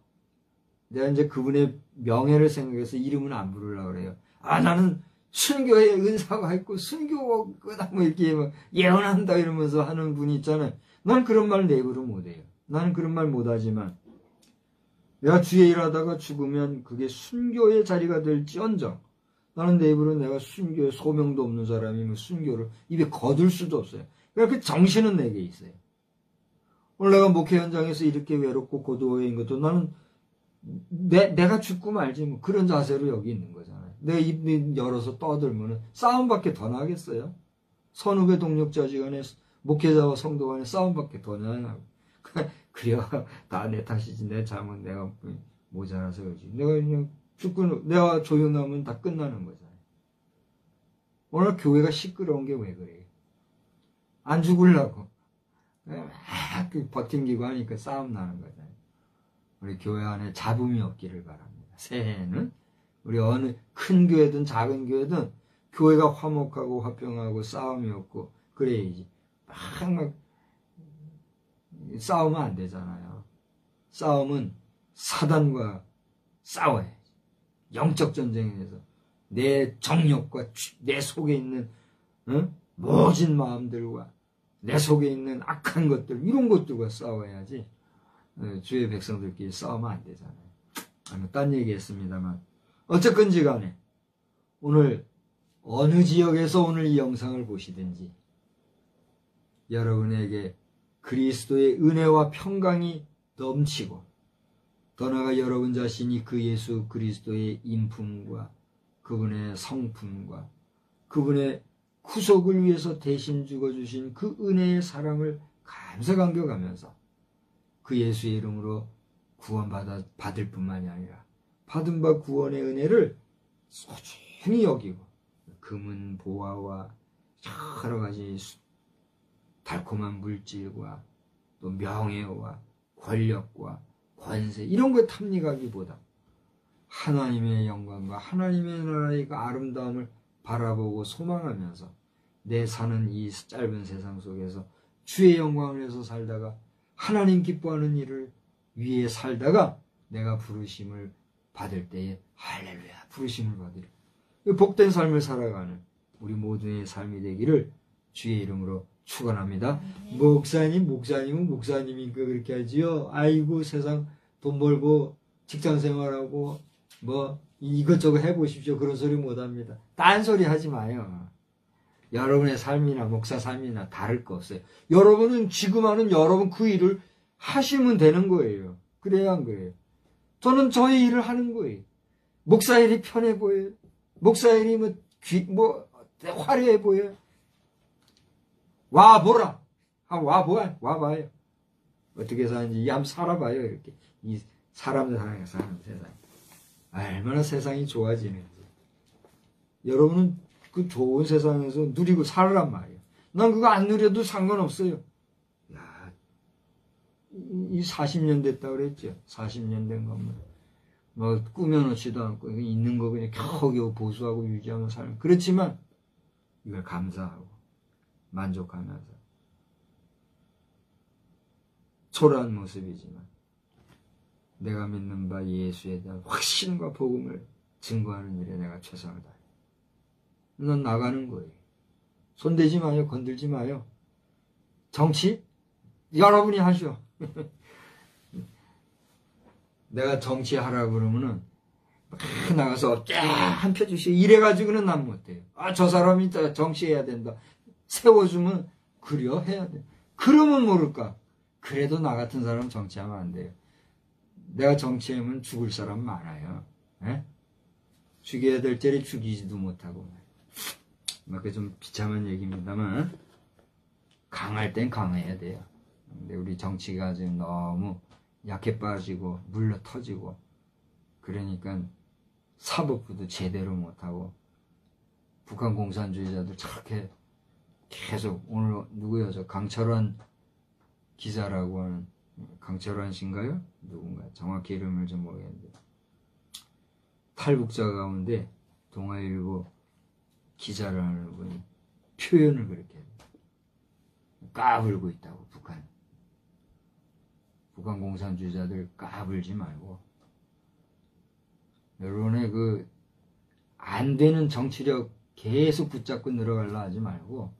내가 이제 그분의 명예를 생각해서 이름은 안 부르려고 그래요. 아, 나는 순교에 은사가 있고 순교거다 뭐 이렇게 막 예언한다 이러면서 하는 분이 있잖아요. 난 그런 말 내 입으로 못해요. 나는 그런 말 못하지만 내가 주의 일하다가 죽으면 그게 순교의 자리가 될지언정 나는 내 입으로 내가 순교에 소명도 없는 사람이 뭐 순교를 입에 거둘 수도 없어요. 그러니까 그 정신은 내게 있어요. 오늘 내가 목회 현장에서 이렇게 외롭고 고도인 것도 나는 내가 죽고 말지 뭐 그런 자세로 여기 있는 거잖아요. 내가 입 열어서 떠들면은 싸움밖에 더 나겠어요. 선후배 동력자지간에 목회자와 성도 간에 싸움밖에 더 나요. 그래요. 다 내 탓이지. 내 잘못 내가 모자라서 그러지. 내가 그냥 죽고 내가 조용하면 다 끝나는 거잖아요. 오늘 교회가 시끄러운 게 왜 그래요? 안 죽으려고. 막 버팅기고 하니까 싸움 나는 거잖아요. 우리 교회 안에 잡음이 없기를 바랍니다. 새해에는 우리 어느 큰 교회든 작은 교회든 교회가 화목하고 화평하고 싸움이 없고 그래야지. 막 싸우면 안 되잖아요. 싸움은 사단과 싸워야지. 영적 전쟁에서 내 정욕과 내 속에 있는 모진 마음들과 내 속에 있는 악한 것들 이런 것들과 싸워야지. 주의 백성들끼리 싸우면 안 되잖아요. 딴 얘기했습니다만 어쨌건지 간에 오늘 어느 지역에서 오늘 이 영상을 보시든지 여러분에게 그리스도의 은혜와 평강이 넘치고 더 나아가 여러분 자신이 그 예수 그리스도의 인품과 그분의 성품과 그분의 구속을 위해서 대신 죽어주신 그 은혜의 사랑을 감사감격하면서 그 예수의 이름으로 구원받을 뿐만이 아니라 받은 바 구원의 은혜를 소중히 여기고 금은 보화와 여러 가지 달콤한 물질과 또 명예와 권력과 권세 이런 걸 탐닉하기보다 하나님의 영광과 하나님의 나라의 그 아름다움을 바라보고 소망하면서 내 사는 이 짧은 세상 속에서 주의 영광을 위해서 살다가 하나님 기뻐하는 일을 위해 살다가 내가 부르심을 받을 때에 할렐루야 부르심을 받으리 복된 삶을 살아가는 우리 모두의 삶이 되기를 주의 이름으로 축원합니다. 목사님은 목사님이니까 그렇게 하지요. 아이고 세상 돈 벌고 직장 생활하고 뭐 이것저것 해보십시오. 그런 소리 못합니다. 딴소리 하지 마요. 여러분의 삶이나 목사 삶이나 다를 거 없어요. 여러분은 지금 하는 여러분 그 일을 하시면 되는 거예요. 그래야 안 그래요? 저는 저의 일을 하는 거예요. 목사 일이 편해 보여요. 목사 일이 화려해 보여요. 와보라. 와봐요. 어떻게 사는지 한번 살아봐요. 이렇게. 이 사람들 사는 세상. 얼마나 세상이 좋아지는지. 여러분은 그 좋은 세상에서 누리고 살란 말이에요. 난 그거 안 누려도 상관없어요. 야, 이 40년 됐다 그랬죠. 40년 된 것만. 뭐 꾸며놓지도 않고 있는 거 그냥 겨우겨우 보수하고 유지하며 살면 그렇지만 이걸 감사하고 만족하면서 초라한 모습이지만 내가 믿는 바 예수에 대한 확신과 복음을 증거하는 일에 내가 최선을 다해. 넌 나가는 거예요. 손대지 마요. 건들지 마요. 정치? 여러분이 하셔. 내가 정치하라고 그러면은 나가서 한 표 주시오. 이래가지고는 난 못해요. 저 사람이 정치해야 된다. 세워주면 그려 해야 돼. 그러면 모를까. 그래도 나 같은 사람은 정치하면 안 돼요. 내가 정치하면 죽을 사람 많아요. 에? 죽여야 될 자리 죽이지도 못하고. 그 좀 비참한 얘기입니다만 강할 땐 강해야 돼요. 근데 우리 정치가 지금 너무 약해 빠지고 물러 터지고 그러니까 사법부도 제대로 못하고 북한 공산주의자들 저렇게 계속 오늘 누구요? 저 강철환 기자라고 하는 강철환 씨인가요? 누군가 정확히 이름을 좀 모르겠는데 탈북자 가운데 동아일보 기자를 하는 분이 표현을 그렇게 해요. 까불고 있다고 북한 공산주의자들 까불지 말고 여러분의 그 안 되는 정치력 계속 붙잡고 늘어가려 하지 말고,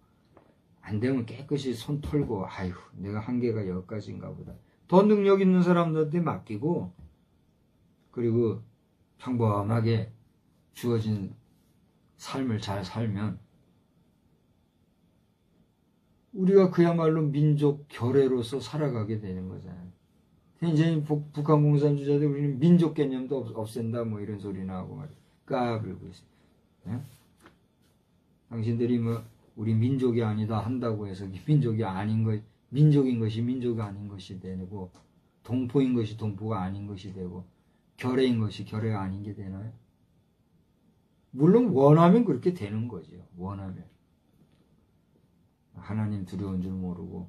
안 되면 깨끗이 손 털고, 아휴, 내가 한계가 여기까지인가 보다. 더 능력 있는 사람들한테 맡기고, 그리고 평범하게 주어진 삶을 잘 살면, 우리가 그야말로 민족 결례로서 살아가게 되는 거잖아요. 이제 북한 공산주의자들 우리는 민족 개념도 없앤다 뭐 이런 소리나 하고 말이야. 까불고 있어요. 네? 당신들이 뭐 우리 민족이 아니다 한다고 해서 민족이 아닌 것, 민족인 것이 민족이 아닌 것이 되고, 동포인 것이 동포가 아닌 것이 되고, 결례인 것이 결례가 아닌 게 되나요? 물론 원하면 그렇게 되는 거죠. 원하면. 하나님 두려운 줄 모르고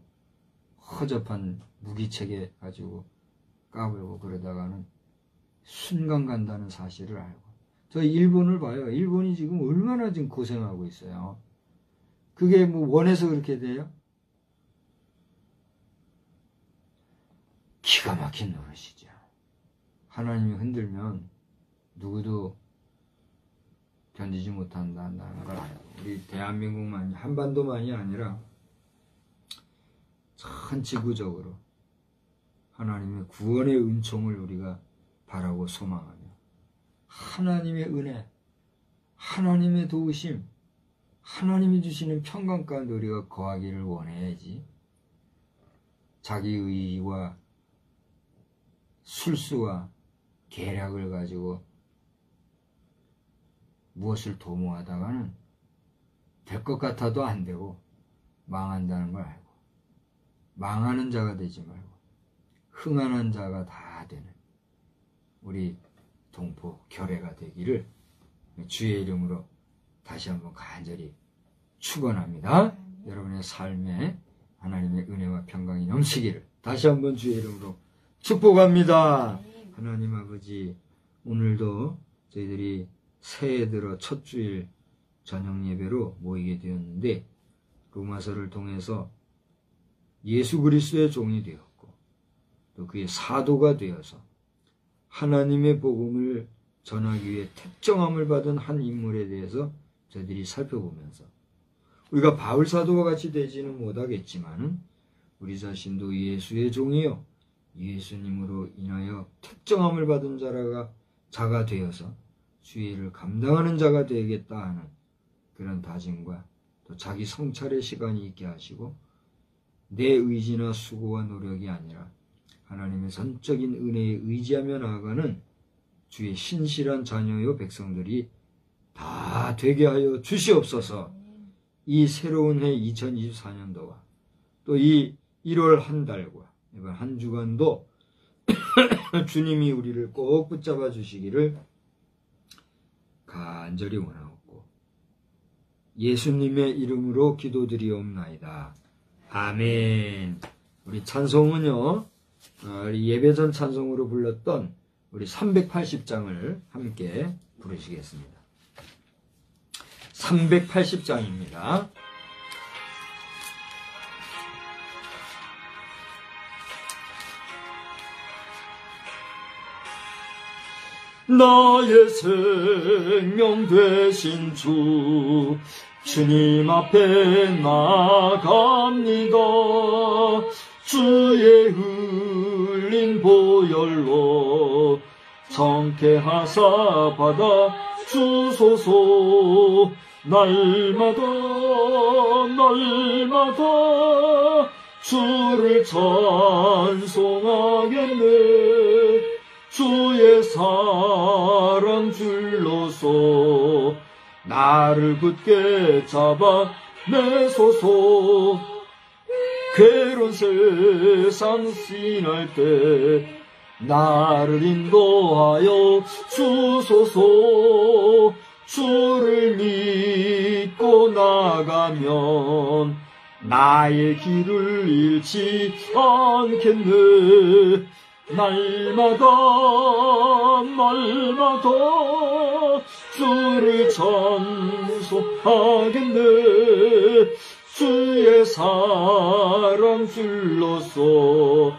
허접한 무기체계 가지고 까불고 그러다가는 순간 간다는 사실을 알고. 저 일본을 봐요. 일본이 지금 얼마나 지금 고생하고 있어요. 그게 뭐 원해서 그렇게 돼요? 기가 막힌 노릇이죠. 하나님이 흔들면 누구도 견디지 못한다는 걸 알고, 우리 대한민국만이, 한반도만이 아니라 전 지구적으로 하나님의 구원의 은총을 우리가 바라고 소망하며, 하나님의 은혜, 하나님의 도우심, 하나님이 주시는 평강 가운데 우리가 거하기를 원해야지, 자기 의와 술수와 계략을 가지고 무엇을 도모하다가는 될 것 같아도 안 되고 망한다는 걸 알고, 망하는 자가 되지 말고 흥하는 자가 다 되는 우리 동포 결례가 되기를 주의 이름으로 다시 한번 간절히 축원합니다. 여러분의 삶에 하나님의 은혜와 평강이 넘치기를 다시 한번 주의 이름으로 축복합니다. 하나님 아버지, 오늘도 저희들이 새해 들어 첫 주일 저녁 예배로 모이게 되었는데, 로마서를 통해서 예수 그리스도의 종이 되었고, 또 그의 사도가 되어서 하나님의 복음을 전하기 위해 택정함을 받은 한 인물에 대해서 저희들이 살펴보면서, 우리가 바울 사도와 같이 되지는 못하겠지만 우리 자신도 예수의 종이요 예수님으로 인하여 택정함을 받은 자가 되어서 주의 일을 감당하는 자가 되겠다 하는 그런 다짐과, 또 자기 성찰의 시간이 있게 하시고, 내 의지나 수고와 노력이 아니라 하나님의 선적인 은혜에 의지하며 나아가는 주의 신실한 자녀요 백성들이 다 되게 하여 주시옵소서. 이 새로운 해 2024년도와 또 이 1월 한 달과 이번 한 주간도 주님이 우리를 꼭 붙잡아 주시기를 간절히 원하옵고, 예수님의 이름으로 기도드리옵나이다. 아멘. 우리 찬송은요, 우리 예배전 찬송으로 불렀던 우리 380장을 함께 부르시겠습니다. 380장입니다. 나의 생명 되신 주님 앞에 나갑니다. 주의 흘린 보혈로 정케하사 받아 주소서. 날마다 주를 찬송하겠네. 주의 사랑 줄로서 나를 굳게 잡아 내소서. 괴로운 세상 지날 때 나를 인도하여 주소서. 주를 믿고 나가면 나의 길을 잃지 않겠네. 날마다 주를 찬송하겠네. 주의 사랑 줄로서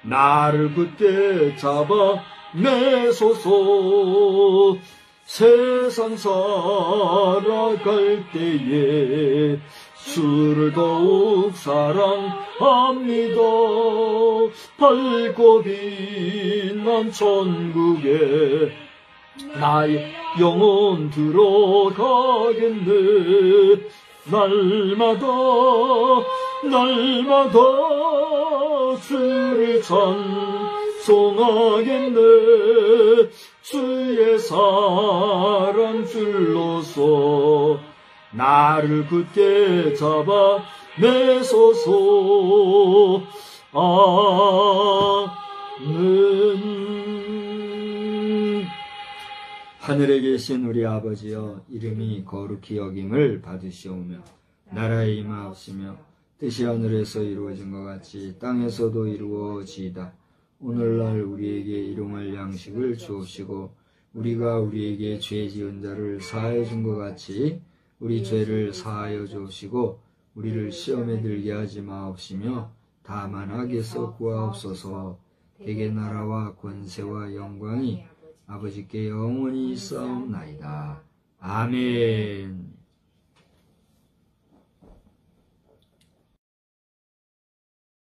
나를 굳게 잡아 내소서. 세상 살아갈 때에 주를 더욱 사랑합니다. 밝고 빛난 천국에 나의 영혼 들어가겠네. 날마다 주를 찬송하겠네. 주의 사랑 줄로서 나를 굳게 잡아 내소서. 아멘. 하늘에 계신 우리 아버지여, 이름이 거룩히 여김을 받으시오며 나라의 임하옵시며 뜻이 하늘에서 이루어진 것 같이 땅에서도 이루어지이다. 오늘날 우리에게 일용할 양식을 주옵시고 우리가 우리에게 죄 지은 자를 사하여 준 것 같이 우리 죄를 사하여 주옵시고 우리를 시험에 들게 하지 마옵시며 다만 악에서 구하옵소서. 대개 나라와 권세와 영광이 아버지께 영원히 있사옵나이다. 아멘.